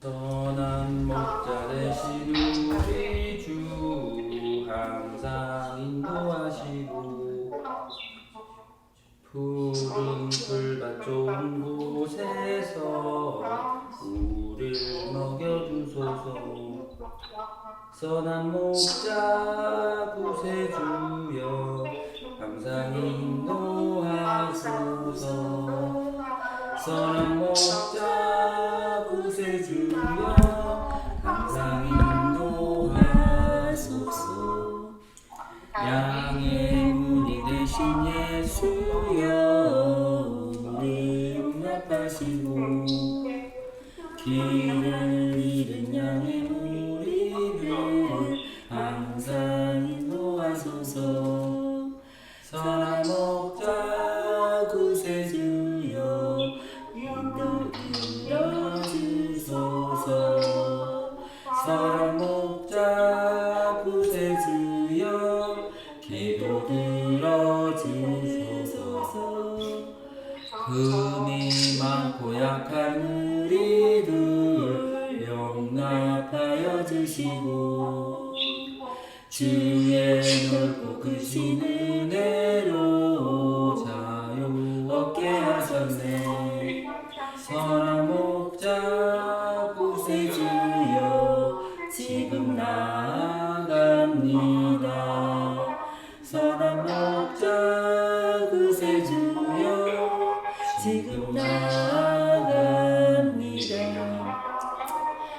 선한 목자 되신 우리 주 항상 인도하시고 푸른 풀밭 좋은 곳에서 우리를 먹여주소서. 선한 목자 구세주여 항상 인도하소서. 선한 목자 구세주여 항상 인도하소서. 양의 문이 되신 예수여 우리 응답하시고 길을 잃은 양의 무리를 항상 인도하소서. 선한 목자 구세주여 인도주소서. 선한 목자 구세주여 기도 들어주소서. 금이 많고 약한 우리를 용납하여 주시고 주의 넓고 크신 은혜로 자유 얻게 하셨네. 선한 목자 구세주여 지금 나아갑니다. 선한 목자 구세주여 지금 나아갑니다.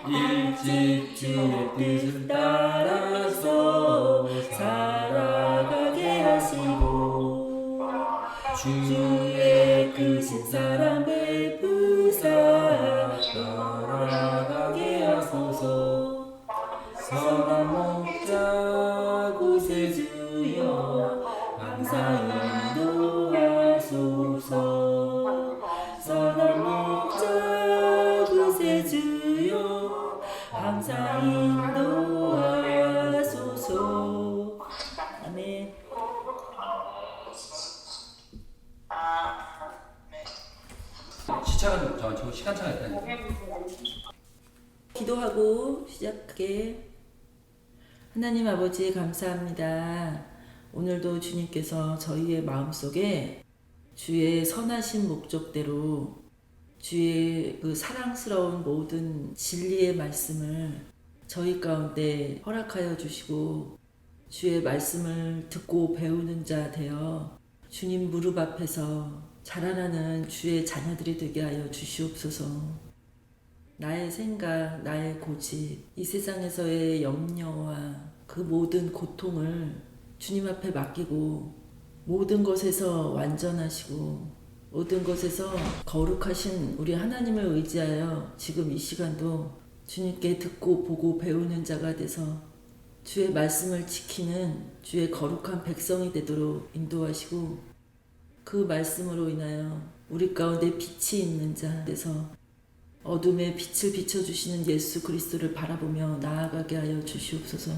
일찍 주의 뜻을 따라서 살아가게 하시고 주의 크신 사랑 베푸사 따라가게 하소서. 선한 목자 구세주여 항상 인도하소서. 선한 목자 구세주여 항상 인도하소서. 아멘. 시차가 저 시간차가 있다니까. 기도하고 시작하게. 하나님 아버지 감사합니다. 오늘도 주님께서 저희의 마음속에 주의 선하신 목적대로 주의 그 사랑스러운 모든 진리의 말씀을 저희 가운데 허락하여 주시고 주의 말씀을 듣고 배우는 자 되어 주님 무릎 앞에서 자라나는 주의 자녀들이 되게 하여 주시옵소서. 나의 생각, 나의 고집, 이 세상에서의 염려와 그 모든 고통을 주님 앞에 맡기고 모든 것에서 완전하시고 모든 것에서 거룩하신 우리 하나님을 의지하여 지금 이 시간도 주님께 듣고 보고 배우는 자가 돼서 주의 말씀을 지키는 주의 거룩한 백성이 되도록 인도하시고 그 말씀으로 인하여 우리 가운데 빛이 있는 자 돼서 어둠에 빛을 비춰주시는 예수 그리스도를 바라보며 나아가게 하여 주시옵소서.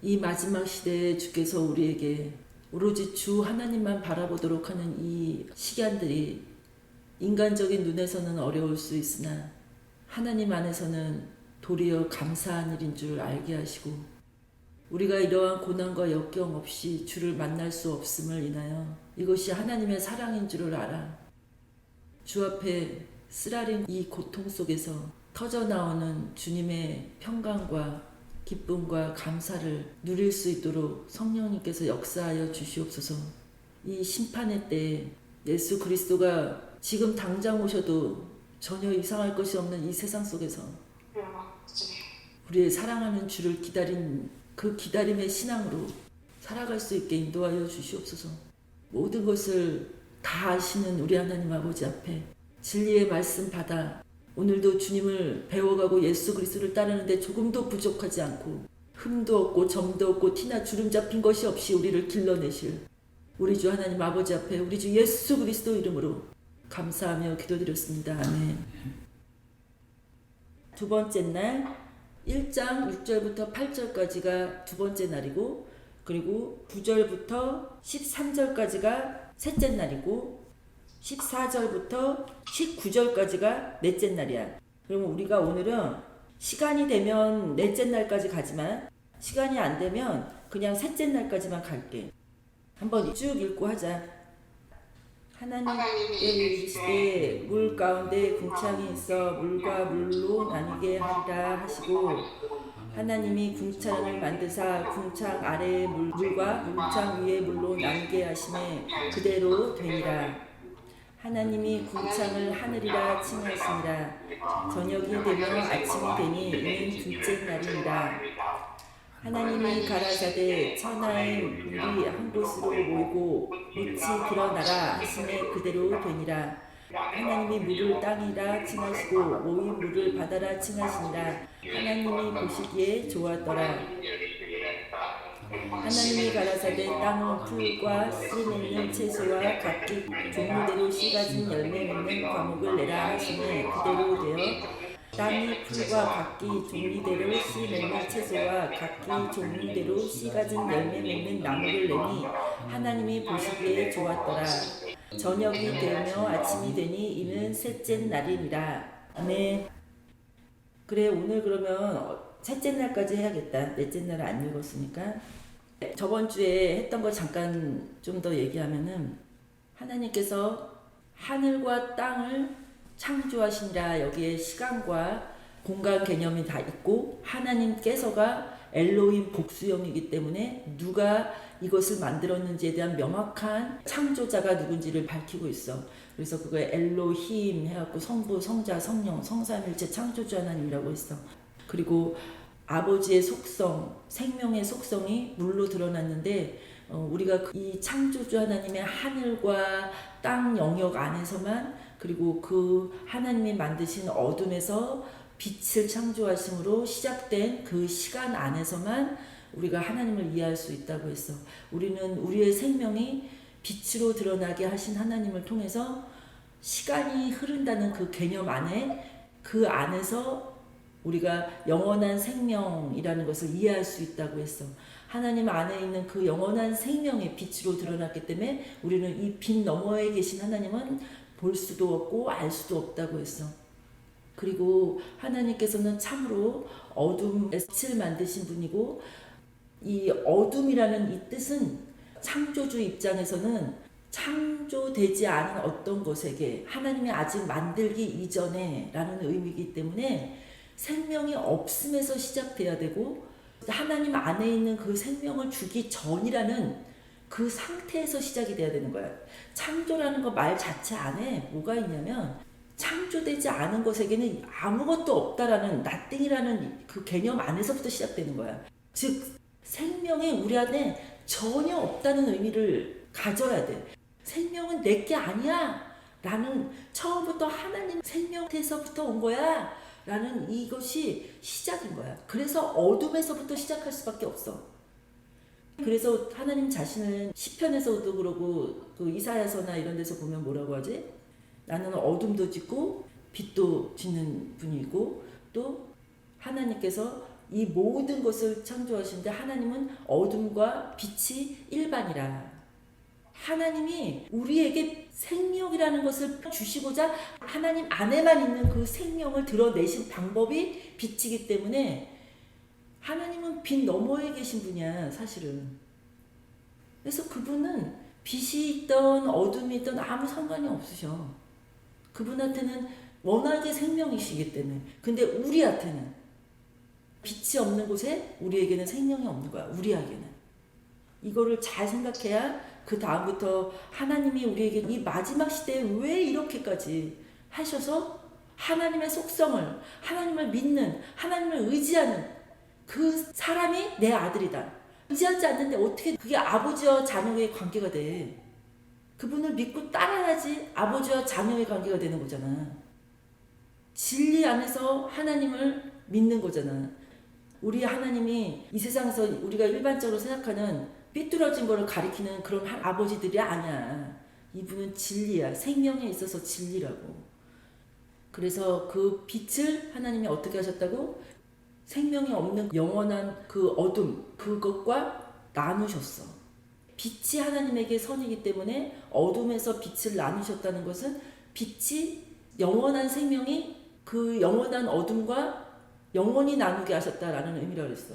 이 마지막 시대에 주께서 우리에게 오로지 주 하나님만 바라보도록 하는 이 시간들이 인간적인 눈에서는 어려울 수 있으나 하나님 안에서는 도리어 감사한 일인 줄 알게 하시고 우리가 이러한 고난과 역경 없이 주를 만날 수 없음을 인하여 이것이 하나님의 사랑인 줄을 알아 주 앞에 쓰라린 이 고통 속에서 터져나오는 주님의 평강과 기쁨과 감사를 누릴 수 있도록 성령님께서 역사하여 주시옵소서. 이 심판의 때에 예수 그리스도가 지금 당장 오셔도 전혀 이상할 것이 없는 이 세상 속에서 우리의 사랑하는 주를 기다린 그 기다림의 신앙으로 살아갈 수 있게 인도하여 주시옵소서. 모든 것을 다 아시는 우리 하나님 아버지 앞에 진리의 말씀 받아 오늘도 주님을 배워가고 예수 그리스도를 따르는데 조금도 부족하지 않고 흠도 없고 점도 없고 티나 주름 잡힌 것이 없이 우리를 길러내실 우리 주 하나님 아버지 앞에 우리 주 예수 그리스도 이름으로 감사하며 기도드렸습니다. 아멘. 두 번째 날 1장 6절부터 8절까지가 두 번째 날이고 그리고 9절부터 13절까지가 셋째 날이고 14절부터 19절까지가 넷째 날이야. 그러면 우리가 오늘은 시간이 되면 넷째 날까지 가지만 시간이 안 되면 그냥 셋째 날까지만 갈게. 한번 쭉 읽고 하자. 하나님께 이르시되 물 가운데 궁창이 있어 물과 물로 나뉘게 하리라 하시고 하나님이 궁창을 만드사 궁창 아래의 물과 궁창 위의 물로 나뉘게 하시매 그대로 되니라. 하나님이 궁창을 하늘이라 칭하시니라. 저녁이 되며 아침이 되니 이는 둘째 날이니라. 하나님이 가라사대 천하의 물이 한 곳으로 모이고 밑이 드러나라 하시매 그대로 되니라. 하나님이 물을 땅이라 칭하시고 모인 물을 바다라 칭하시니라. 하나님이 보시기에 좋았더라. 하나님이 가라사대 땅은 풀과 씨 맺는 채소와 각기 종류대로 씨 가진 열매 맺는 과목을 내라 하시매 그대로 되어 땅이 풀과 각기 종류대로 씨 맺는 채소와 각기 종류대로 씨 가진 열매 맺는 나무를 내니 하나님이 보시기에 좋았더라. 저녁이 되며 아침이 되니 이는 셋째 날이니라. 아멘. 그래 오늘 그러면 셋째 날까지 해야겠다. 넷째 날은 안 읽었으니까. 저번 주에 했던 거 잠깐 좀 더 얘기하면은 하나님께서 하늘과 땅을 창조하시니라. 여기에 시간과 공간 개념이 다 있고 하나님께서가 엘로힘 복수형이기 때문에 누가 이것을 만들었는지에 대한 명확한 창조자가 누군지를 밝히고 있어. 그래서 그거에 엘로힘 해갖고 성부, 성자, 성령, 성삼일체 창조주 하나님이라고 했어. 그리고 아버지의 속성, 생명의 속성이 물로 드러났는데 우리가 이 창조주 하나님의 하늘과 땅 영역 안에서만 그리고 그 하나님이 만드신 어둠에서 빛을 창조하심으로 시작된 그 시간 안에서만 우리가 하나님을 이해할 수 있다고 했어. 우리는 우리의 생명이 빛으로 드러나게 하신 하나님을 통해서 시간이 흐른다는 그 개념 안에 그 안에서 우리가 영원한 생명이라는 것을 이해할 수 있다고 했어. 하나님 안에 있는 그 영원한 생명의 빛으로 드러났기 때문에 우리는 이 빛 너머에 계신 하나님은 볼 수도 없고 알 수도 없다고 했어. 그리고 하나님께서는 참으로 어둠의 빛을 만드신 분이고 이 어둠이라는 이 뜻은 창조주 입장에서는 창조되지 않은 어떤 것에게 하나님이 아직 만들기 이전에 라는 의미이기 때문에 생명이 없음에서 시작돼야 되고 하나님 안에 있는 그 생명을 주기 전이라는 그 상태에서 시작이 돼야 되는 거야. 창조라는 거 말 자체 안에 뭐가 있냐면 창조되지 않은 것에게는 아무것도 없다라는 nothing이라는 그 개념 안에서부터 시작되는 거야. 즉 생명이 우리 안에 전혀 없다는 의미를 가져야 돼. 생명은 내게 아니야 라는 처음부터 하나님 생명에서부터 온 거야 라는 이것이 시작인 거야. 그래서 어둠에서부터 시작할 수밖에 없어. 그래서 하나님 자신은 시편에서도 그러고 그 이사야서나 이런 데서 보면 뭐라고 하지? 나는 어둠도 짓고 빛도 짓는 분이고 또 하나님께서 이 모든 것을 창조하시는데 하나님은 어둠과 빛이 일반이라. 하나님이 우리에게 생명이라는 것을 주시고자 하나님 안에만 있는 그 생명을 드러내신 방법이 빛이기 때문에 하나님은 빛 너머에 계신 분이야 사실은. 그래서 그분은 빛이 있던 어둠이 있던 아무 상관이 없으셔. 그분한테는 워낙에 생명이시기 때문에. 근데 우리한테는 빛이 없는 곳에 우리에게는 생명이 없는 거야. 우리에게는. 이거를 잘 생각해야 그 다음부터 하나님이 우리에게 이 마지막 시대에 왜 이렇게까지 하셔서 하나님의 속성을 하나님을 믿는 하나님을 의지하는 그 사람이 내 아들이다. 의지하지 않는데 어떻게 그게 아버지와 자녀의 관계가 돼. 그분을 믿고 따라야지 아버지와 자녀의 관계가 되는 거잖아. 진리 안에서 하나님을 믿는 거잖아. 우리 하나님이 이 세상에서 우리가 일반적으로 생각하는 삐뚤어진 거를 가리키는 그런 아버지들이 아니야. 이분은 진리야. 생명에 있어서 진리라고. 그래서 그 빛을 하나님이 어떻게 하셨다고? 생명이 없는 영원한 그 어둠, 그것과 나누셨어. 빛이 하나님에게 선이기 때문에 어둠에서 빛을 나누셨다는 것은 빛이 영원한 생명이 그 영원한 어둠과 영원히 나누게 하셨다라는 의미라고 그랬어.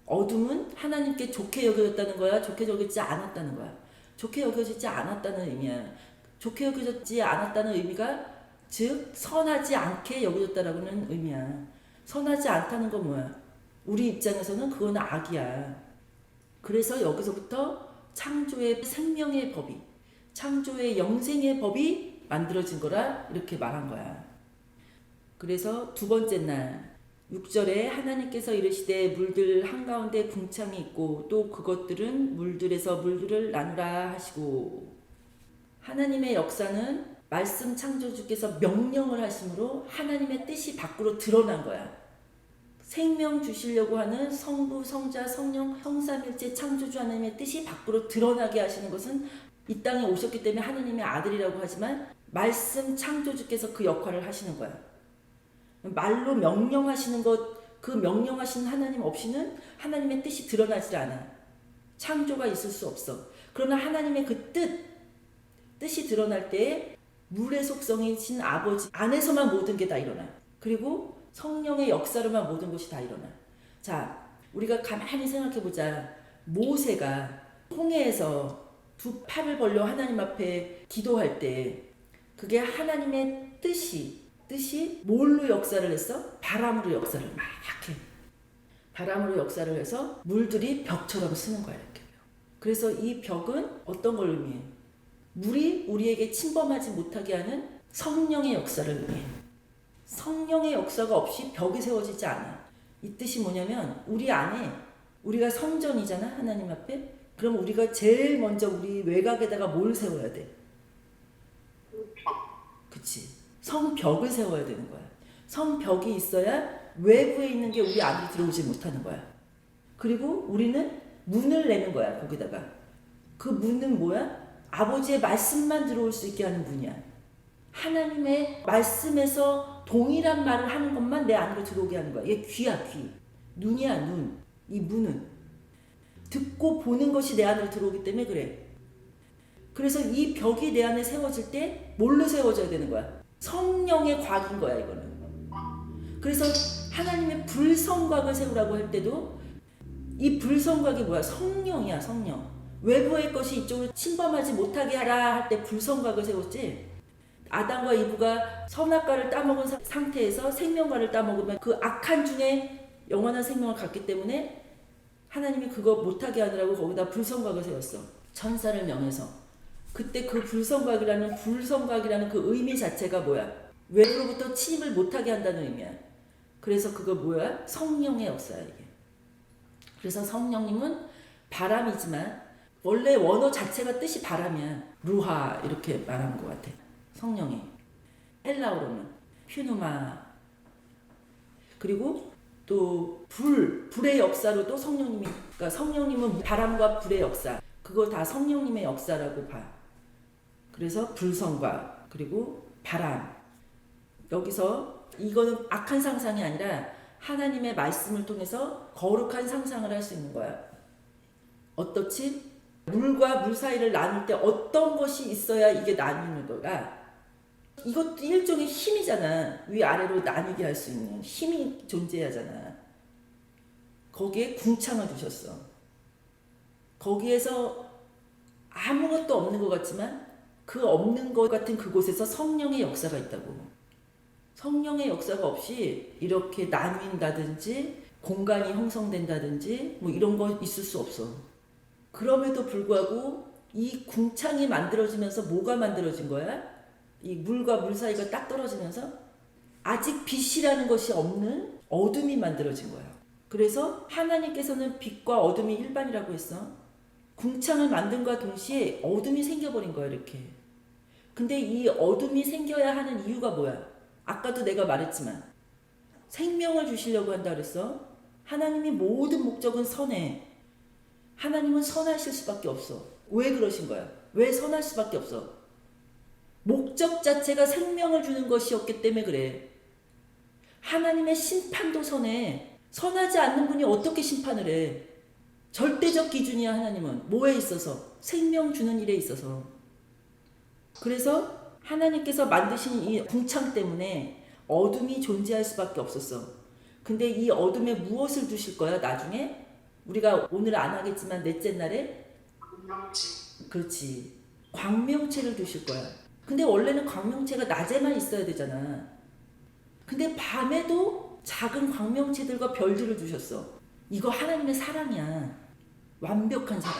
어둠은 하나님께 좋게 여겨졌다는 거야? 좋게 여겨지지 않았다는 거야? 좋게 여겨지지 않았다는 의미야. 좋게 여겨지지 않았다는 의미가 즉 선하지 않게 여겨졌다라는 의미야. 선하지 않다는 건 뭐야? 우리 입장에서는 그건 악이야. 그래서 여기서부터 창조의 생명의 법이, 창조의 영생의 법이 만들어진 거라 이렇게 말한 거야. 그래서 두 번째 날 6절에 하나님께서 이르시되 물들 한가운데 궁창이 있고 또 그것들은 물들에서 물들을 나누라 하시고. 하나님의 역사는 말씀 창조주께서 명령을 하심으로 하나님의 뜻이 밖으로 드러난 거야. 생명 주시려고 하는 성부, 성자, 성령, 성삼일체 창조주 하나님의 뜻이 밖으로 드러나게 하시는 것은 이 땅에 오셨기 때문에 하나님의 아들이라고 하지만 말씀 창조주께서 그 역할을 하시는 거야. 말로 명령하시는 것, 그 명령하시는 하나님 없이는 하나님의 뜻이 드러나질 않아. 창조가 있을 수 없어. 그러나 하나님의 그 뜻이 드러날 때에 물의 속성이신 아버지 안에서만 모든 게 다 일어나. 그리고 성령의 역사로만 모든 것이 다 일어나. 자, 우리가 가만히 생각해보자. 모세가 홍해에서 두 팔을 벌려 하나님 앞에 기도할 때 그게 하나님의 뜻이 뭘로 역사를 했어? 바람으로 역사를 막 해. 바람으로 역사를 해서 물들이 벽처럼 쓰는 거야 이렇게. 그래서 이 벽은 어떤 걸 의미해? 물이 우리에게 침범하지 못하게 하는 성령의 역사를 의미해. 성령의 역사가 없이 벽이 세워지지 않아. 이 뜻이 뭐냐면 우리 안에 우리가 성전이잖아 하나님 앞에. 그럼 우리가 제일 먼저 우리 외곽에다가 뭘 세워야 돼? 그치. 성벽을 세워야 되는 거야. 성벽이 있어야 외부에 있는 게 우리 안으로 들어오지 못하는 거야. 그리고 우리는 문을 내는 거야 거기다가. 그 문은 뭐야? 아버지의 말씀만 들어올 수 있게 하는 문이야. 하나님의 말씀에서 동일한 말을 하는 것만 내 안으로 들어오게 하는 거야. 이게 귀야 귀. 눈이야 눈. 이 문은. 듣고 보는 것이 내 안으로 들어오기 때문에 그래. 그래서 이 벽이 내 안에 세워질 때 뭘로 세워져야 되는 거야? 성령의 곽인 거야 이거는. 그래서 하나님의 불성곽을 세우라고 할 때도 이 불성곽이 뭐야? 성령이야 성령. 외부의 것이 이쪽으로 침범하지 못하게 하라 할 때 불성곽을 세웠지. 아담과 이브가 선악과를 따먹은 상태에서 생명과를 따먹으면 그 악한 중에 영원한 생명을 갖기 때문에 하나님이 그거 못하게 하느라고 거기다 불성곽을 세웠어. 천사를 명해서. 그때 그 불성곽이라는 그 의미 자체가 뭐야? 외부로부터 침입을 못하게 한다는 의미야. 그래서 그거 뭐야? 성령의 역사야 이게. 그래서 성령님은 바람이지만 원래 원어 자체가 뜻이 바람이야. 루하 이렇게 말하는 것 같아. 성령이. 헬라어로는 퓨누마. 그리고 또 불의 역사로도 성령님이, 그러니까 성령님은 바람과 불의 역사. 그거 다 성령님의 역사라고 봐. 그래서 불성과 그리고 바람. 여기서 이거는 악한 상상이 아니라 하나님의 말씀을 통해서 거룩한 상상을 할 수 있는 거야. 어떻지? 물과 물 사이를 나눌 때 어떤 것이 있어야 이게 나뉘는 거야? 이것도 일종의 힘이잖아. 위아래로 나뉘게 할 수 있는 힘이 존재하잖아. 거기에 궁창을 두셨어. 거기에서 아무것도 없는 것 같지만 그 없는 것 같은 그곳에서 성령의 역사가 있다고. 성령의 역사가 없이 이렇게 나뉜다든지 공간이 형성된다든지 뭐 이런 거 있을 수 없어. 그럼에도 불구하고 이 궁창이 만들어지면서 뭐가 만들어진 거야? 이 물과 물 사이가 딱 떨어지면서 아직 빛이라는 것이 없는 어둠이 만들어진 거야. 그래서 하나님께서는 빛과 어둠이 일반이라고 했어. 궁창을 만든과 동시에 어둠이 생겨버린 거야 이렇게. 근데 이 어둠이 생겨야 하는 이유가 뭐야? 아까도 내가 말했지만 생명을 주시려고 한다 그랬어. 하나님이 모든 목적은 선해. 하나님은 선하실 수밖에 없어. 왜 그러신 거야? 왜 선할 수밖에 없어? 목적 자체가 생명을 주는 것이었기 때문에 그래. 하나님의 심판도 선해. 선하지 않는 분이 어떻게 심판을 해? 절대적 기준이야 하나님은. 뭐에 있어서? 생명 주는 일에 있어서. 그래서 하나님께서 만드신 이 궁창 때문에 어둠이 존재할 수밖에 없었어. 근데 이 어둠에 무엇을 두실 거야 나중에? 우리가 오늘 안 하겠지만 넷째 날에? 그렇지. 광명체를 두실 거야. 근데 원래는 광명체가 낮에만 있어야 되잖아. 근데 밤에도 작은 광명체들과 별들을 두셨어. 이거 하나님의 사랑이야. 완벽한 사랑.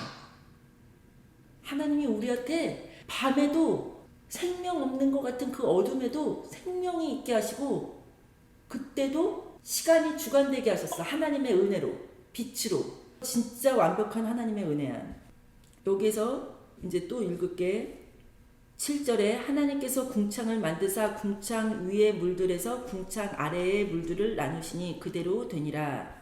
하나님이 우리한테 밤에도 생명 없는 것 같은 그 어둠에도 생명이 있게 하시고 그때도 시간이 주관되게 하셨어. 하나님의 은혜로, 빛으로. 진짜 완벽한 하나님의 은혜야. 여기서 이제 또 읽을게. 7절에 하나님께서 궁창을 만드사 궁창 위의 물들에서 궁창 아래의 물들을 나누시니 그대로 되니라.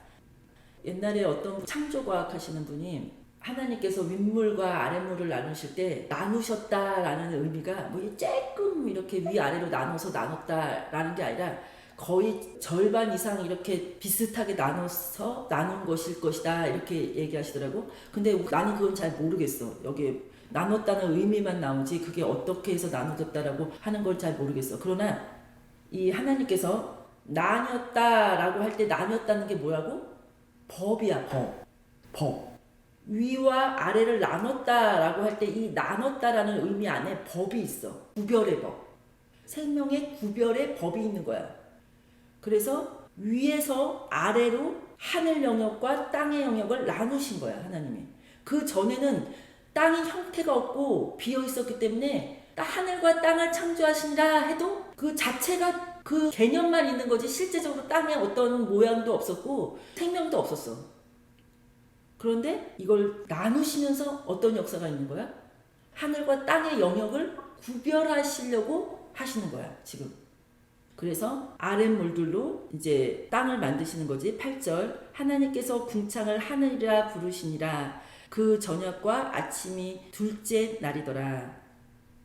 옛날에 어떤 창조과학 하시는 분이 하나님께서 윗물과 아랫물을 나누실 때 나누셨다라는 의미가 뭐 조금 이렇게 위아래로 나눠서 나눴다라는 게 아니라 거의 절반 이상 이렇게 비슷하게 나눠서 나눈 것일 것이다 이렇게 얘기하시더라고. 근데 나는 그건 잘 모르겠어. 여기 나눴다는 의미만 나오지 그게 어떻게 해서 나눠졌다라고 하는 걸 잘 모르겠어. 그러나 이 하나님께서 나뉘었다라고 할 때 나뉘었다는 게 뭐라고? 법이야. 법. 위와 아래를 나눴다라고 할 때 이 나눴다라는 의미 안에 법이 있어. 구별의 법. 생명의 구별의 법이 있는 거야. 그래서 위에서 아래로 하늘 영역과 땅의 영역을 나누신 거야 하나님이. 그 전에는 땅이 형태가 없고 비어 있었기 때문에 하늘과 땅을 창조하시니라 해도 그 자체가 그 개념만 있는 거지 실제적으로 땅에 어떤 모양도 없었고 생명도 없었어. 그런데 이걸 나누시면서 어떤 역사가 있는 거야? 하늘과 땅의 영역을 구별하시려고 하시는 거야 지금. 그래서 아랫물들로 이제 땅을 만드시는 거지. 8절 하나님께서 궁창을 하늘이라 부르시니라. 그 저녁과 아침이 둘째 날이더라.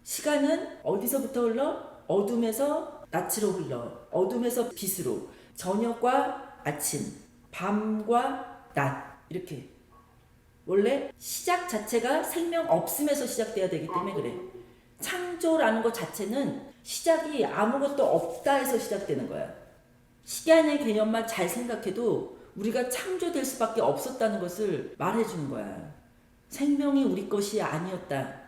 시간은 어디서부터 흘러? 어둠에서 낯으로 흘러. 어둠에서 빛으로. 저녁과 아침, 밤과 낮 이렇게. 원래 시작 자체가 생명 없음에서 시작돼야 되기 때문에 그래. 창조라는 것 자체는 시작이 아무것도 없다 해서 시작되는 거야. 시간의 개념만 잘 생각해도 우리가 창조될 수밖에 없었다는 것을 말해주는 거야. 생명이 우리 것이 아니었다.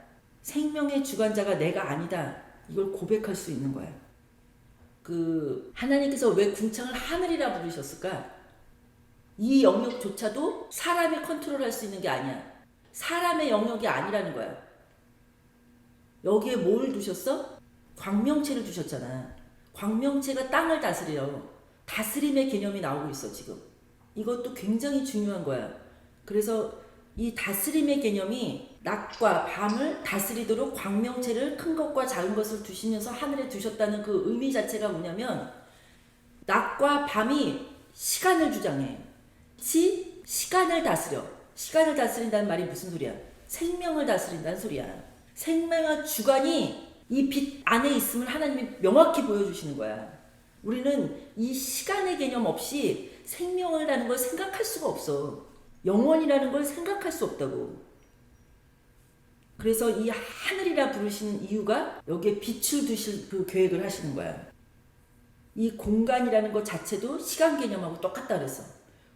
생명의 주관자가 내가 아니다. 이걸 고백할 수 있는 거야. 하나님께서 왜 궁창을 하늘이라 부르셨을까? 이 영역조차도 사람이 컨트롤할 수 있는 게 아니야. 사람의 영역이 아니라는 거야. 여기에 뭘 두셨어? 광명체를 두셨잖아. 광명체가 땅을 다스려. 다스림의 개념이 나오고 있어 지금. 이것도 굉장히 중요한 거야. 그래서 이 다스림의 개념이 낮과 밤을 다스리도록 광명체를 큰 것과 작은 것을 두시면서 하늘에 두셨다는 그 의미 자체가 뭐냐면 낮과 밤이 시간을 주장해. 시간을 다스려. 시간을 다스린다는 말이 무슨 소리야? 생명을 다스린다는 소리야. 생명의 주관이 이 빛 안에 있음을 하나님이 명확히 보여주시는 거야. 우리는 이 시간의 개념 없이 생명이라는 걸 생각할 수가 없어. 영원이라는 걸 생각할 수 없다고. 그래서 이 하늘이라 부르시는 이유가 여기에 빛을 두실 그 계획을 하시는 거야. 이 공간이라는 것 자체도 시간 개념하고 똑같다 그랬어.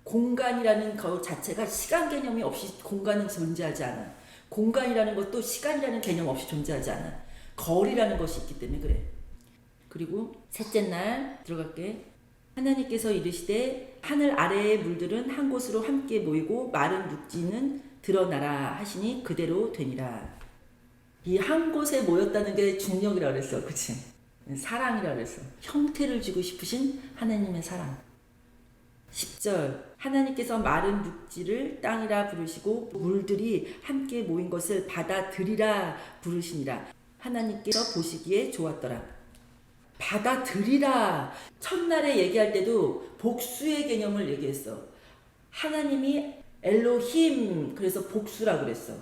공간이라는 것 자체가 시간 개념이 없이 공간은 존재하지 않아. 공간이라는 것도 시간이라는 개념 없이 존재하지 않아. 거리라는 것이 있기 때문에 그래. 그리고 셋째 날 들어갈게. 하나님께서 이르시되 하늘 아래의 물들은 한 곳으로 함께 모이고 마른 육지는 드러나라 하시니 그대로 되니라. 이 한 곳에 모였다는 게 중력이라고 그랬어. 그치? 사랑이라고 그랬어. 형태를 주고 싶으신 하나님의 사랑. 10절 하나님께서 마른 육지를 땅이라 부르시고 물들이 함께 모인 것을 바다들이라 부르시니라. 하나님께서 보시기에 좋았더라. 바다들이라. 첫날에 얘기할 때도 복수의 개념을 얘기했어. 하나님이 엘로힘 그래서 복수라고 그랬어.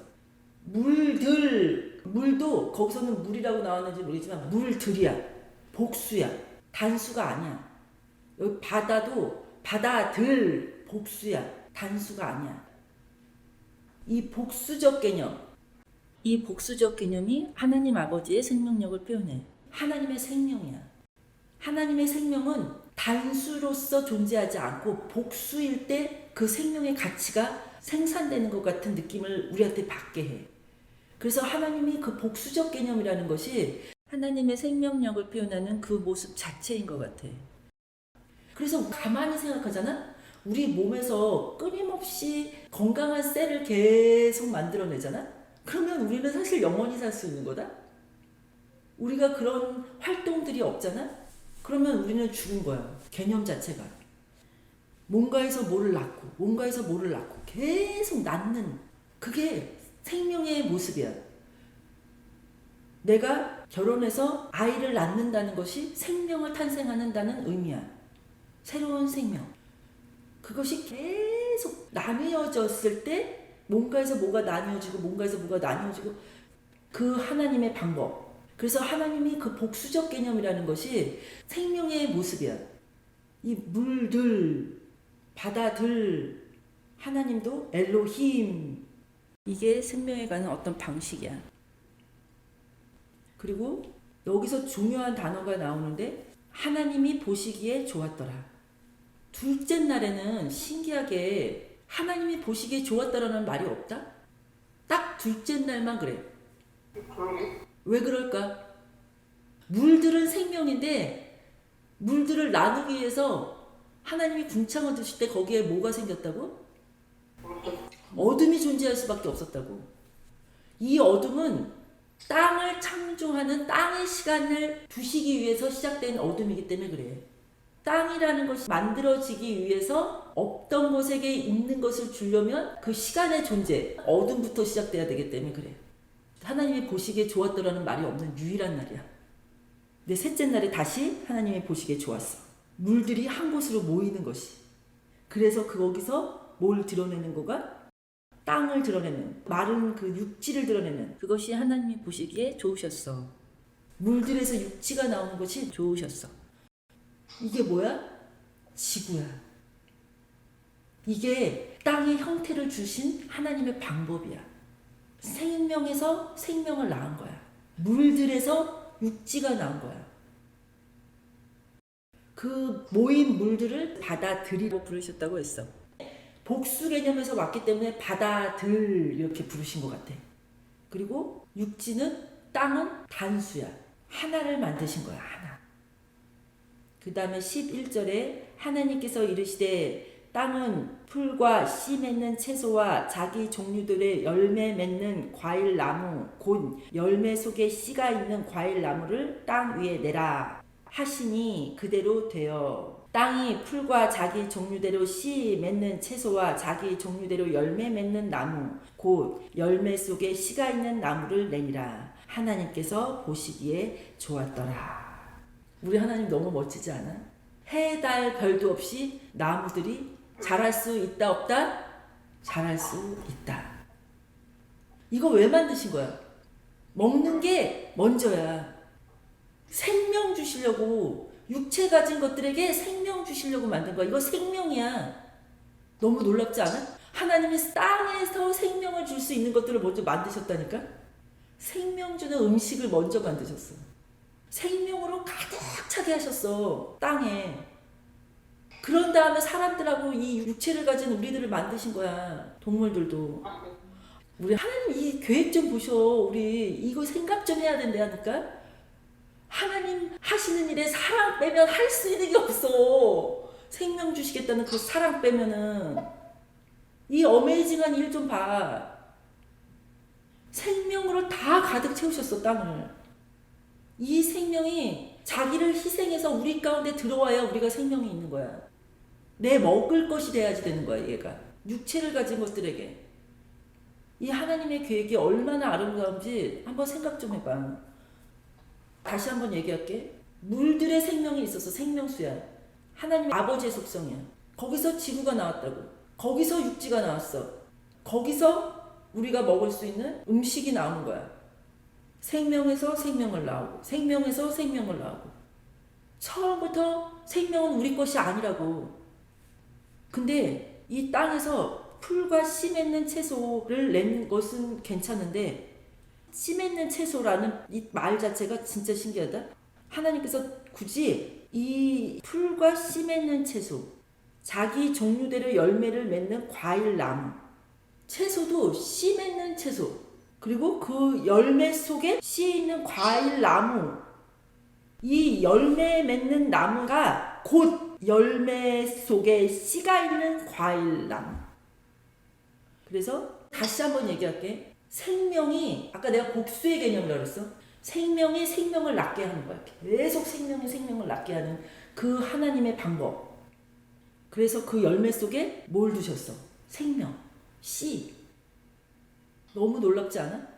물도 거기서는 물이라고 나왔는지 모르지만 물들이야. 복수야. 단수가 아니야. 여기 바다도 바다들 복수야. 단수가 아니야. 이 복수적 개념. 이 복수적 개념이 하나님 아버지의 생명력을 표현해. 하나님의 생명이야. 하나님의 생명은 단수로서 존재하지 않고 복수일 때 그 생명의 가치가 생산되는 것 같은 느낌을 우리한테 받게 해. 그래서 하나님이 그 복수적 개념이라는 것이 하나님의 생명력을 표현하는 그 모습 자체인 것 같아. 그래서 가만히 생각하잖아? 우리 몸에서 끊임없이 건강한 셀을 계속 만들어내잖아? 그러면 우리는 사실 영원히 살 수 있는 거다? 우리가 그런 활동들이 없잖아? 그러면 우리는 죽은 거야. 개념 자체가. 뭔가에서 뭐를 낳고 뭔가에서 뭐를 낳고 계속 낳는 그게 생명의 모습이야. 내가 결혼해서 아이를 낳는다는 것이 생명을 탄생하는다는 의미야. 새로운 생명. 그것이 계속 나뉘어졌을 때 뭔가에서 뭐가 나뉘어지고 뭔가에서 뭐가 나뉘어지고 그 하나님의 방법. 그래서 하나님이 그 복수적 개념이라는 것이 생명의 모습이야. 이 물들, 바다들, 하나님도 엘로힘. 이게 생명에 관한 어떤 방식이야. 그리고 여기서 중요한 단어가 나오는데 하나님이 보시기에 좋았더라. 둘째 날에는 신기하게 하나님이 보시기에 좋았다라는 말이 없다? 딱 둘째 날만 그래. 왜 그럴까? 물들은 생명인데 물들을 나누기 위해서 하나님이 궁창을 두실 때 거기에 뭐가 생겼다고? 어둠이 존재할 수밖에 없었다고. 이 어둠은 땅을 창조하는 땅의 시간을 두시기 위해서 시작된 어둠이기 때문에 그래. 땅이라는 것이 만들어지기 위해서 없던 것에게 있는 것을 주려면 그 시간의 존재, 어둠부터 시작돼야 되기 때문에 그래. 하나님이 보시기에 좋았더라는 말이 없는 유일한 날이야. 근데 셋째 날에 다시 하나님이 보시기에 좋았어. 물들이 한 곳으로 모이는 것이. 그래서 거기서 뭘 드러내는 거가? 땅을 드러내는, 마른 그 육지를 드러내는 그것이 하나님이 보시기에 좋으셨어. 물들에서 육지가 나오는 것이 좋으셨어. 이게 뭐야? 지구야. 이게 땅의 형태를 주신 하나님의 방법이야. 생명에서 생명을 낳은 거야. 물들에서 육지가 나온 거야. 그 모인 물들을 바다들이라고 부르셨다고 했어. 복수 개념에서 왔기 때문에 바다들 이렇게 부르신 것 같아. 그리고 육지는 땅은 단수야. 하나를 만드신 거야. 하나. 그 다음에 11절에 하나님께서 이르시되 땅은 풀과 씨 맺는 채소와 자기 종류들의 열매 맺는 과일 나무 곧 열매 속에 씨가 있는 과일 나무를 땅 위에 내라 하시니 그대로 되어 땅이 풀과 자기 종류대로 씨 맺는 채소와 자기 종류대로 열매 맺는 나무 곧 열매 속에 씨가 있는 나무를 내니라. 하나님께서 보시기에 좋았더라. 우리 하나님 너무 멋지지 않아? 해, 달, 별도 없이 나무들이 자랄 수 있다 없다? 자랄 수 있다. 이거 왜 만드신 거야? 먹는 게 먼저야. 생명 주시려고 육체 가진 것들에게 생명 주시려고 만든 거야. 이거 생명이야. 너무 놀랍지 않아? 하나님이 땅에서 생명을 줄 수 있는 것들을 먼저 만드셨다니까? 생명 주는 음식을 먼저 만드셨어. 생명으로 가득 차게 하셨어. 땅에. 그런 다음에 사람들하고 이 육체를 가진 우리들을 만드신 거야. 동물들도. 우리 하나님 이 계획 좀 보셔. 우리 이거 생각 좀 해야 된다니까? 하나님 하시는 일에 사랑 빼면 할 수 있는 게 없어. 생명 주시겠다는 그 사랑 빼면은. 이 어메이징한 일 좀 봐. 생명으로 다 가득 채우셨어, 땅을. 이 생명이 자기를 희생해서 우리 가운데 들어와야 우리가 생명이 있는 거야. 내 먹을 것이 돼야지 되는 거야, 얘가. 육체를 가진 것들에게. 이 하나님의 계획이 얼마나 아름다운지 한번 생각 좀 해봐. 다시 한번 얘기할게. 물들의 생명이 있어서 생명수야. 하나님 아버지의 속성이야. 거기서 지구가 나왔다고. 거기서 육지가 나왔어. 거기서 우리가 먹을 수 있는 음식이 나오는 거야. 생명에서 생명을 나오고 생명에서 생명을 나오고. 처음부터 생명은 우리 것이 아니라고. 근데 이 땅에서 풀과 씨 맺는 채소를 낸 것은 괜찮은데 씨 맺는 채소라는 이 말 자체가 진짜 신기하다. 하나님께서 굳이 이 풀과 씨 맺는 채소, 자기 종류대로 열매를 맺는 과일 나무, 채소도 씨 맺는 채소, 그리고 그 열매 속에 씨 있는 과일 나무, 이 열매 맺는 나무가 곧 열매 속에 씨가 있는 과일 나무. 그래서 다시 한번 얘기할게. 생명이, 아까 내가 복수의 개념이라고 그랬어. 생명이 생명을 낳게 하는 거야. 계속 생명이 생명을 낳게 하는 그 하나님의 방법. 그래서 그 열매 속에 뭘 두셨어? 생명, 씨. 너무 놀랍지 않아?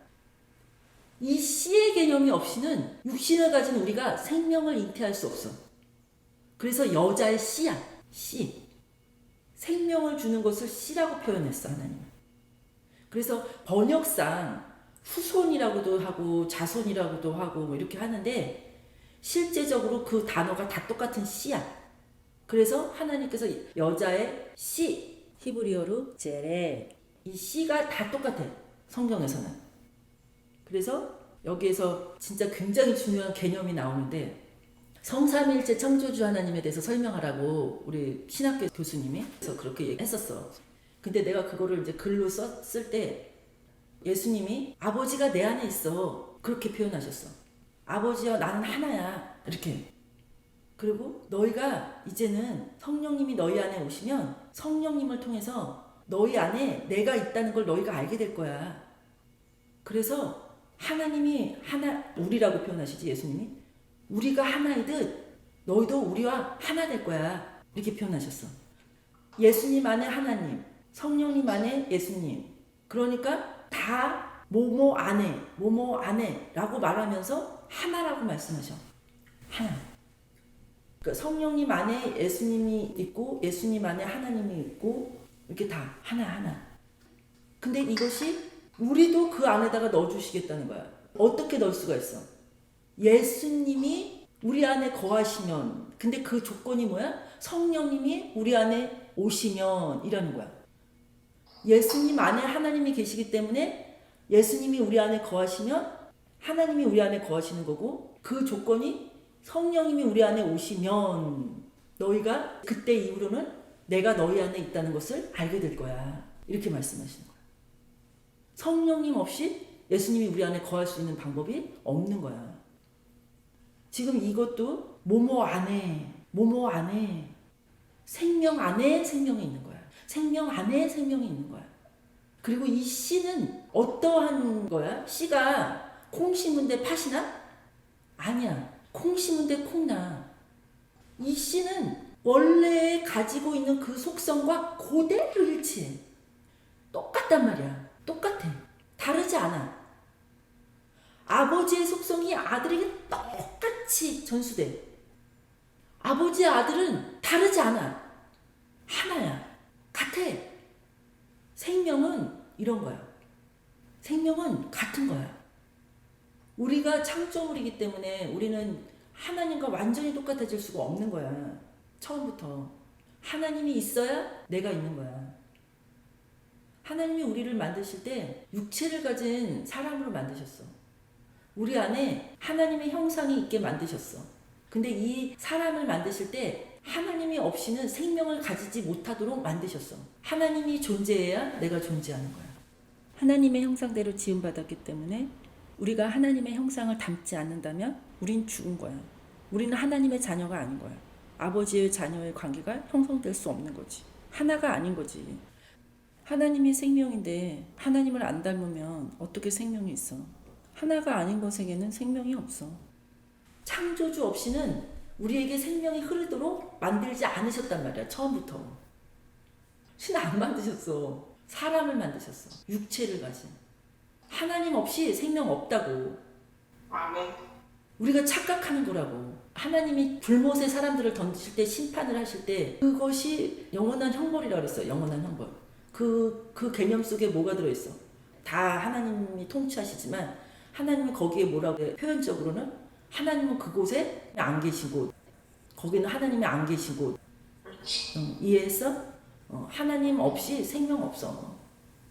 이 씨의 개념이 없이는 육신을 가진 우리가 생명을 잉태할 수 없어. 그래서 여자의 씨야. 씨. 생명을 주는 것을 씨라고 표현했어, 하나님. 그래서 번역상 후손이라고도 하고 자손이라고도 하고 뭐 이렇게 하는데 실제적으로 그 단어가 다 똑같은 씨야. 그래서 하나님께서 여자의 씨, 히브리어로 제레, 이 씨가 다 똑같아, 성경에서는. 그래서 여기에서 진짜 굉장히 중요한 개념이 나오는데, 성삼일체 창조주 하나님에 대해서 설명하라고 우리 신학교 교수님이 그래서 그렇게 했었어. 근데 내가 그거를 이제 글로 썼을 때 예수님이 아버지가 내 안에 있어, 그렇게 표현하셨어. 아버지와 나는 하나야, 이렇게. 그리고 너희가 이제는 성령님이 너희 안에 오시면 성령님을 통해서 너희 안에 내가 있다는 걸 너희가 알게 될 거야. 그래서 하나님이 하나, 우리라고 표현하시지, 예수님이. 우리가 하나이듯 너희도 우리와 하나 될 거야, 이렇게 표현하셨어. 예수님 안에 하나님, 성령님 안에 예수님. 그러니까 다 뭐뭐 안에 라고 말하면서 하나라고 말씀하셔. 하나. 그러니까 성령님 안에 예수님이 있고 예수님 안에 하나님이 있고 이렇게 다 하나. 근데 이것이 우리도 그 안에다가 넣어주시겠다는 거야. 어떻게 넣을 수가 있어? 예수님이 우리 안에 거하시면, 근데 그 조건이 뭐야? 성령님이 우리 안에 오시면 이라는 거야. 예수님 안에 하나님이 계시기 때문에 예수님이 우리 안에 거하시면 하나님이 우리 안에 거하시는 거고, 그 조건이 성령님이 우리 안에 오시면 너희가 그때 이후로는 내가 너희 안에 있다는 것을 알게 될 거야, 이렇게 말씀하시는 거야. 성령님 없이 예수님이 우리 안에 거할 수 있는 방법이 없는 거야. 지금 이것도 뭐뭐 안에 생명 안에 생명이 있는 거야. 생명 안에 생명이 있는 거야. 그리고 이 씨는 어떠한 거야? 씨가 콩 심은데 팥이 나? 아니야. 콩 심은데 콩 나. 이 씨는 원래 가지고 있는 그 속성과 그대로 일치해. 똑같단 말이야. 똑같아. 다르지 않아. 아버지의 속성이 아들에게 똑같이 전수돼. 아버지의 아들은 다르지 않아. 하나야. 같아. 생명은 이런 거야. 생명은 같은 거야. 우리가 창조물이기 때문에 우리는 하나님과 완전히 똑같아질 수가 없는 거야. 처음부터. 하나님이 있어야 내가 있는 거야. 하나님이 우리를 만드실 때 육체를 가진 사람으로 만드셨어. 우리 안에 하나님의 형상이 있게 만드셨어. 근데 이 사람을 만드실 때 하나님이 없이는 생명을 가지지 못하도록 만드셨어. 하나님이 존재해야 내가 존재하는 거야. 하나님의 형상대로 지음받았기 때문에 우리가 하나님의 형상을 닮지 않는다면 우린 죽은 거야. 우리는 하나님의 자녀가 아닌 거야. 아버지의 자녀의 관계가 형성될 수 없는 거지. 하나가 아닌 거지. 하나님이 생명인데 하나님을 안 닮으면 어떻게 생명이 있어? 하나가 아닌 것에게는 생명이 없어. 창조주 없이는 우리에게 생명이 흐르도록 만들지 않으셨단 말이야. 처음부터. 신 안 만드셨어. 사람을 만드셨어. 육체를 가진. 하나님 없이 생명 없다고. 우리가 착각하는 거라고. 하나님이 불못의 사람들을 던지실 때, 심판을 하실 때 그것이 영원한 형벌이라고 그랬어. 영원한 형벌. 그 개념 속에 뭐가 들어있어? 다 하나님이 통치하시지만 하나님은 거기에 뭐라고 해? 표현적으로는 하나님은 그곳에 안 계시고 거기는 하나님이 안 계시고. 이해했어? 하나님 없이 생명 없어.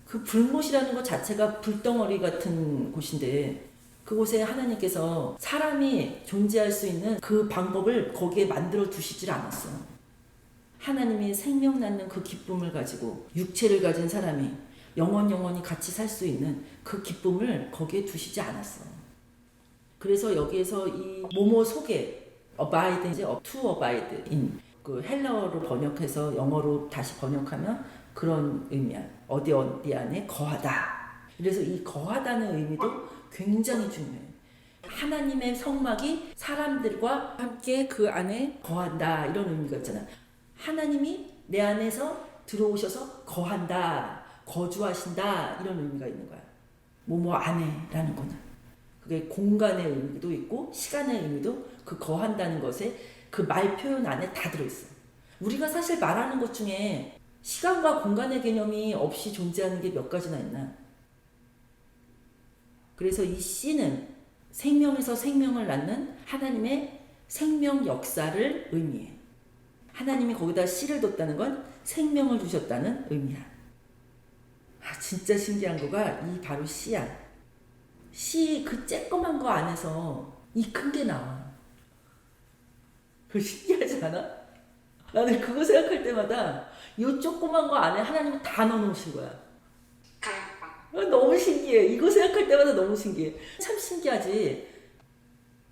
그 불못이라는 것 자체가 불덩어리 같은 곳인데 그곳에 하나님께서 사람이 존재할 수 있는 그 방법을 거기에 만들어 두시질 않았어. 하나님이 생명 낳는 그 기쁨을 가지고 육체를 가진 사람이 영원히 같이 살 수 있는 그 기쁨을 거기에 두시지 않았어. 그래서 여기에서 이 모모 속에 abide 이제 to abide in 그 헬라어로 번역해서 영어로 다시 번역하면 그런 의미야. 어디 안에 거하다. 그래서 이 거하다는 의미도 굉장히 중요해. 하나님의 성막이 사람들과 함께 그 안에 거한다 이런 의미가 있잖아. 하나님이 내 안에서 들어오셔서 거한다, 거주하신다 이런 의미가 있는 거야. 뭐뭐 안에라는 거는 그게 공간의 의미도 있고 시간의 의미도 그 거한다는 것에 그 말 표현 안에 다 들어있어. 우리가 사실 말하는 것 중에 시간과 공간의 개념이 없이 존재하는 게 몇 가지나 있나. 그래서 이 씨는 생명에서 생명을 낳는 하나님의 생명 역사를 의미해. 하나님이 거기다 씨를 뒀다는 건 생명을 주셨다는 의미야. 진짜 신기한 거가 이 바로 씨야. 씨 그 쬐끄만 거 안에서 이 큰 게 나와. 그거 신기하지 않아? 나는 그거 생각할 때마다 이 조그만 거 안에 하나님은 다 넣어놓으신 거야. 너무 신기해. 이거 생각할 때마다 너무 신기해. 참 신기하지.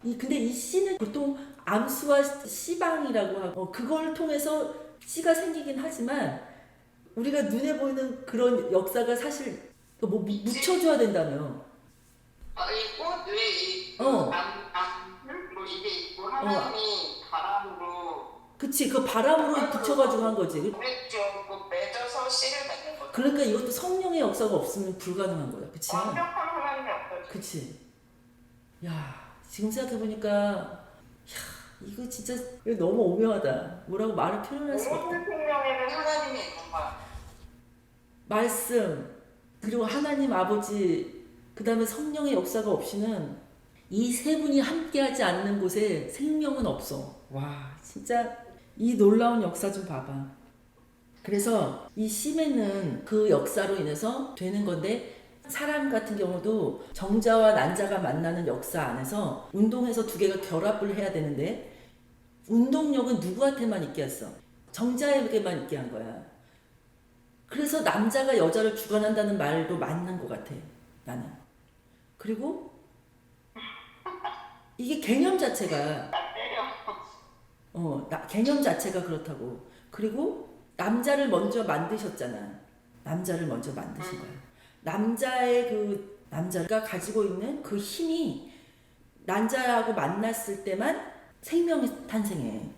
근데 이 씨는 보통 암수와 씨방이라고 하고 그걸 통해서 씨가 생기긴 하지만 우리가 눈에 보이는 그런 역사가 사실 뭐 묻혀줘야 된다며. 이 꽃에 뭐 이게 있고 하나님이 바람으로 그치 그 바람으로 붙여가지고 한 거지. 그랬죠. 맺어서 씨를 맺는 거죠. 그러니까 이것도 성령의 역사가 없으면 불가능한 거야. 그치? 완벽한 하나님이 없어요. 그치? 야 지금 생각해보니까 야 이거 진짜 이거 너무 오묘하다. 뭐라고 말을 표현할 수가 없다. 모든 생명에는 하나님이 있는 거야. 말씀 그리고 하나님 아버지 그 다음에 성령의 역사가 없이는 이 세 분이 함께하지 않는 곳에 생명은 없어. 와 진짜 이 놀라운 역사 좀 봐봐. 그래서 이 씨맺는 그 역사로 인해서 되는 건데 사람 같은 경우도 정자와 난자가 만나는 역사 안에서 운동해서 두 개가 결합을 해야 되는데 운동력은 누구한테만 있게 했어? 정자에게만 있게 한 거야. 그래서 남자가 여자를 주관한다는 말도 맞는 것 같아 나는. 그리고 이게 개념 자체가 개념 자체가 그렇다고. 그리고 남자를 먼저 만드셨잖아. 남자를 먼저 만드신 거야. 남자가 가지고 있는 그 힘이 남자하고 만났을 때만 생명이 탄생해.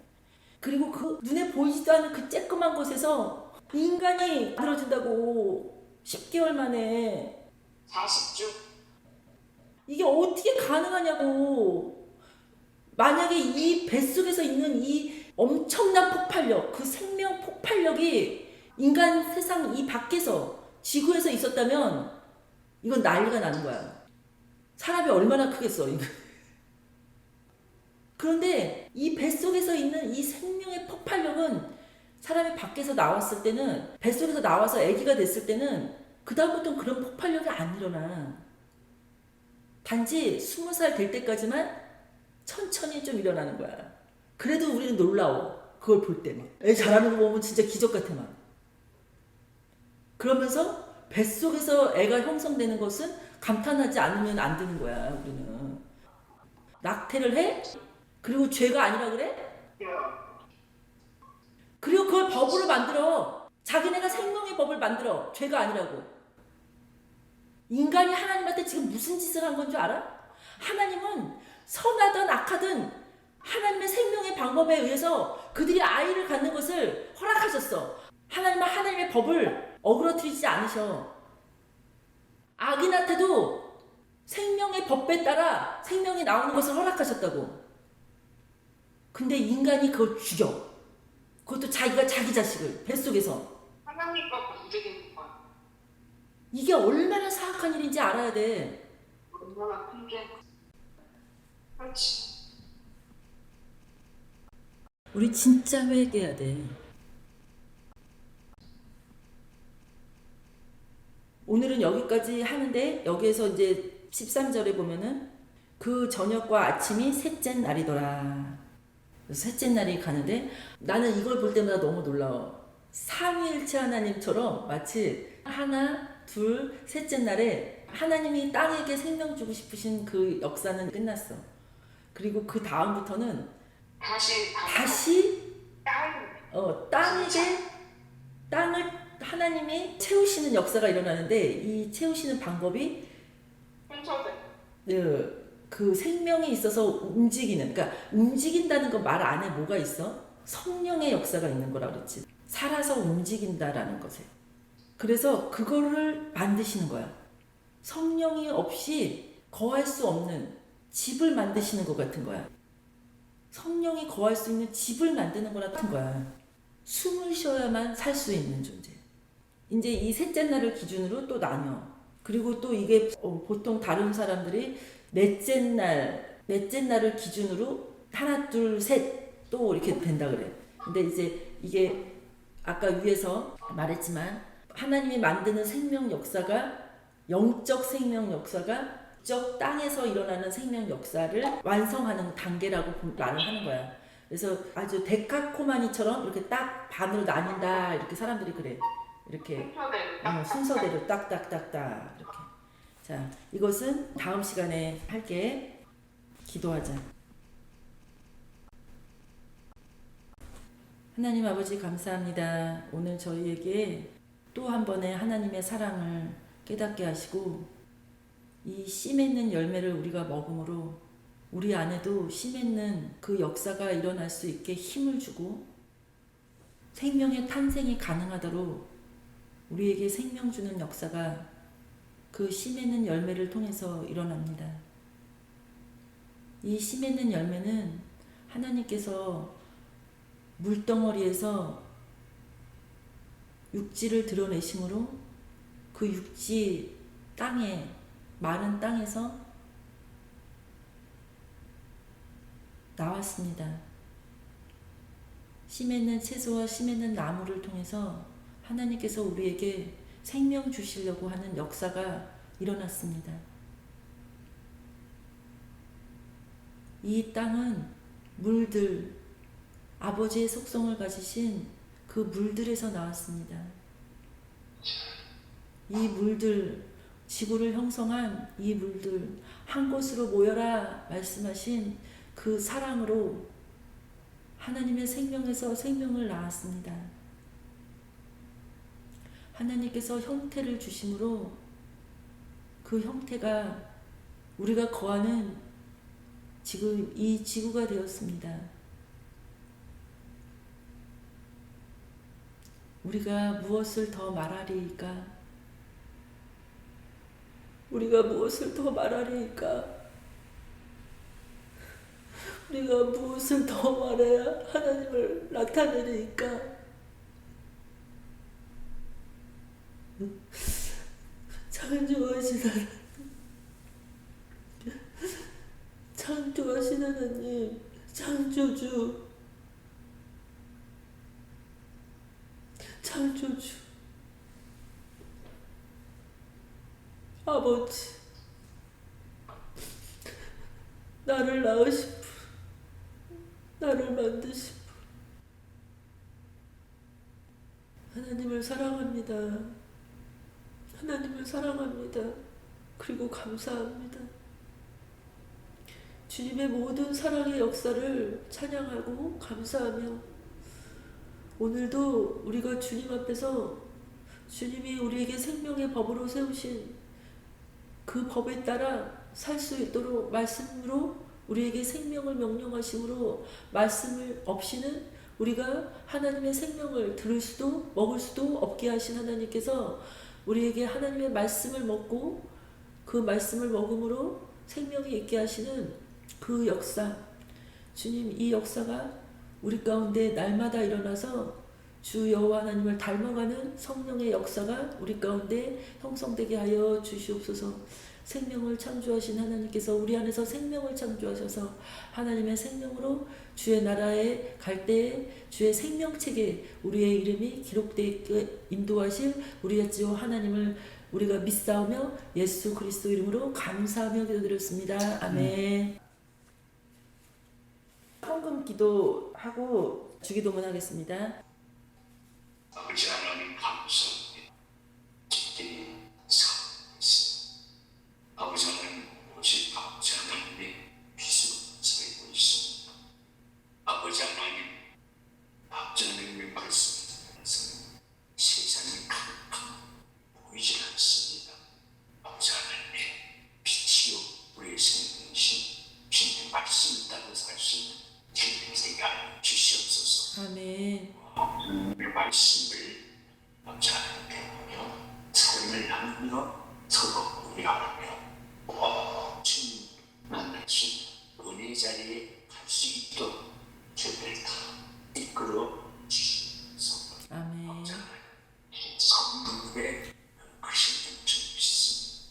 그리고 그 눈에 보이지도 않는 그 쬐끄만 곳에서 인간이 만들어진다고 10개월 만에 40주. 이게 어떻게 가능하냐고. 만약에 이 뱃속에서 있는 이 엄청난 폭발력, 그 생명 폭발력이 인간 세상 이 밖에서 지구에서 있었다면 이건 난리가 나는 거야. 사람이 얼마나 크겠어. 그런데 이 뱃속에서 있는 이 생명의 폭발력은 사람이 밖에서 나왔을 때는 뱃속에서 나와서 아기가 됐을 때는 그다음부터는 그런 폭발력이 안 일어나. 단지 20살 될 때까지만 천천히 좀 일어나는 거야. 그래도 우리는 놀라워. 그걸 볼 때만. 애 잘하는 거 보면 진짜 기적 같아 막. 그러면서 뱃속에서 애가 형성되는 것은 감탄하지 않으면 안 되는 거야. 우리는. 낙태를 해? 그리고 죄가 아니라 그래? 그리고 그걸 법으로 만들어. 자기네가 생명의 법을 만들어. 죄가 아니라고. 인간이 하나님한테 지금 무슨 짓을 한 건 줄 알아? 하나님은 선하든 악하든 하나님의 생명의 방법에 의해서 그들이 아이를 갖는 것을 허락하셨어. 하나님은 하나님의 법을 어그러뜨리지 않으셔. 악인한테도 생명의 법에 따라 생명이 나오는 것을 허락하셨다고. 근데 인간이 그걸 죽여. 그것도 자기가 자기 자식을 뱃속에서. 하나님과 움직이는 거야. 이게 얼마나 사악한 일인지 알아야 돼. 얼마나 큰 게. 그렇지. 우리 진짜 회개해야 돼. 오늘은 여기까지 하는데 여기에서 이제 13절에 보면은 그 저녁과 아침이 셋째 날이더라. 그래서 셋째 날이 가는데 나는 이걸 볼 때마다 너무 놀라워. 삼위일체 하나님처럼 마치 하나, 둘, 셋째 날에 하나님이 땅에게 생명 주고 싶으신 그 역사는 끝났어. 그리고 그 다음부터는 다시 땅을 하나님이 채우시는 역사가 일어나는데 이 채우시는 방법이 그 생명이 있어서 움직이는, 그러니까 움직인다는 거 말 안에 뭐가 있어? 성령의 역사가 있는 거라 그랬지. 살아서 움직인다라는 것에. 그래서 그거를 만드시는 거야. 성령이 없이 거할 수 없는 집을 만드시는 것 같은 거야. 성령이 거할 수 있는 집을 만드는 거랑 같은 거야. 숨을 쉬어야만 살 수 있는 존재. 이제 이 셋째 날을 기준으로 또 나뉘어. 그리고 또 이게 보통 다른 사람들이 넷째 날을 기준으로 하나, 둘, 셋 또 이렇게 된다 그래. 근데 이제 이게 아까 위에서 말했지만 하나님이 만드는 생명 역사가 영적 생명 역사가 적 땅에서 일어나는 생명 역사를 완성하는 단계라고 말을 하는 거야. 그래서 아주 데카코마니처럼 이렇게 딱 반으로 나뉜다 이렇게 사람들이 그래. 이렇게 순서대로 딱딱딱딱 이렇게. 자, 이것은 다음 시간에 할게. 기도하자. 하나님 아버지 감사합니다. 오늘 저희에게 또 한 번의 하나님의 사랑을 깨닫게 하시고 이 씨 맺는 열매를 우리가 먹음으로 우리 안에도 씨 맺는 그 역사가 일어날 수 있게 힘을 주고 생명의 탄생이 가능하도록 우리에게 생명 주는 역사가 그 씨 맺는 열매를 통해서 일어납니다. 이 씨 맺는 열매는 하나님께서 물덩어리에서 육지를 드러내심으로 그 육지 땅에 마른 땅에서 나왔습니다. 씨 맺는 채소와 씨 맺는 나무를 통해서 하나님께서 우리에게 생명 주시려고 하는 역사가 일어났습니다. 이 땅은 물들, 아버지의 속성을 가지신 그 물들에서 나왔습니다. 이 물들, 지구를 형성한 이 물들, 한 곳으로 모여라 말씀하신 그 사랑으로 하나님의 생명에서 생명을 낳았습니다. 하나님께서 형태를 주심으로 그 형태가 우리가 거하는 지금 이 지구가 되었습니다. 우리가 무엇을 더 말하리이까? 우리가 무엇을 더 말하리이까? 우리가 무엇을 더 말해야 하나님을 나타내리이까? 창조하신 하나님, 창조하신 하나님, 창조주, 창조주, 아버지, 나를 낳으신 분, 나를 만드신 분, 하나님을 사랑합니다. 하나님을 사랑합니다. 그리고 감사합니다. 주님의 모든 사랑의 역사를 찬양하고 감사하며 오늘도 우리가 주님 앞에서 주님이 우리에게 생명의 법으로 세우신 그 법에 따라 살 수 있도록 말씀으로 우리에게 생명을 명령하심으로 말씀을 없이는 우리가 하나님의 생명을 들을 수도 먹을 수도 없게 하신 하나님께서 우리에게 하나님의 말씀을 먹고 그 말씀을 먹음으로 생명이 있게 하시는 그 역사, 주님 이 역사가 우리 가운데 날마다 일어나서 주 여호와 하나님을 닮아가는 성령의 역사가 우리 가운데 형성되게 하여 주시옵소서. 생명을 창조하신 하나님께서 우리 안에서 생명을 창조하셔서 하나님의 생명으로 주의 나라에 갈 때에 주의 생명책에 우리의 이름이 기록되게 인도하실 우리의 주 하나님을 우리가 믿사오며 예수 그리스도 이름으로 감사하며 기도드렸습니다. 아멘. 헌금 기도하고 주기도문 하겠습니다. 아버지 하나님 감사합니다. 집들이 살아있습니다. 아버지 하나님 오직 아버지 하나님의 빛으로 살고 있습니다. 아버지 하나님 아버지 하나님의 말씀에서 세상이 가득 보이지 않습니다. 아버지 하나님의 빛이요 우리의 생명이신 주님의 말씀을 따라 살 수 있는 주님의 생각 주시옵소서. 아멘. 하나님의 말씀을 잘배우며 삶을 나누며 서로 우려하며 주님 만날 수 있는 은혜 자리에 갈 수 있도록 저희를 다 이끌어 주시옵소서. 아멘. 성령의 크신 좀 주시옵소서.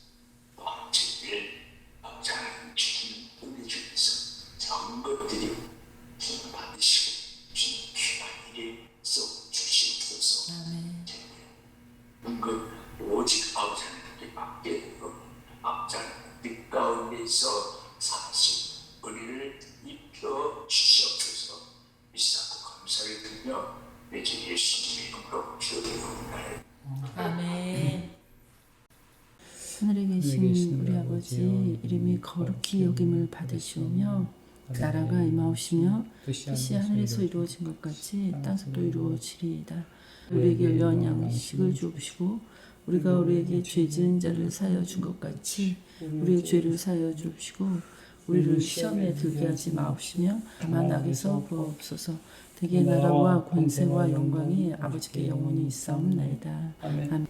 또 저희를 하나님 주시는 은혜 중에서 좋은 것들이 주님 받으시고 주님 귀한 일에 써 주시옵소서. 아멘. 오직 아버지 하나님께 받게 되고 아버지 하나님 뜻 가운데서 사실 은혜를 입혀 주시옵소서. 비싸고 감사를 드리며 내 주 예수님의 이름으로 기도드립니다. 아멘. 하늘에 계신 우리 아버지 이름이 거룩히 여김을 받으시오며 나라가 임하오시며 뜻이 하늘에서 이루어진 것 같이 땅에서도 이루어지리이다. 우리에게 일용할 양식을 주옵시고 우리가 우리에게 죄 지은 자를 사하여 준 것 같이 우리의 죄를 사하여 주옵시고 우리를 시험에 들게 하지 마옵시며 다만 악에서 구하옵소서. 대개 나라와 권세와 영광이 아버지께 영원히 있사옵나이다. 아멘.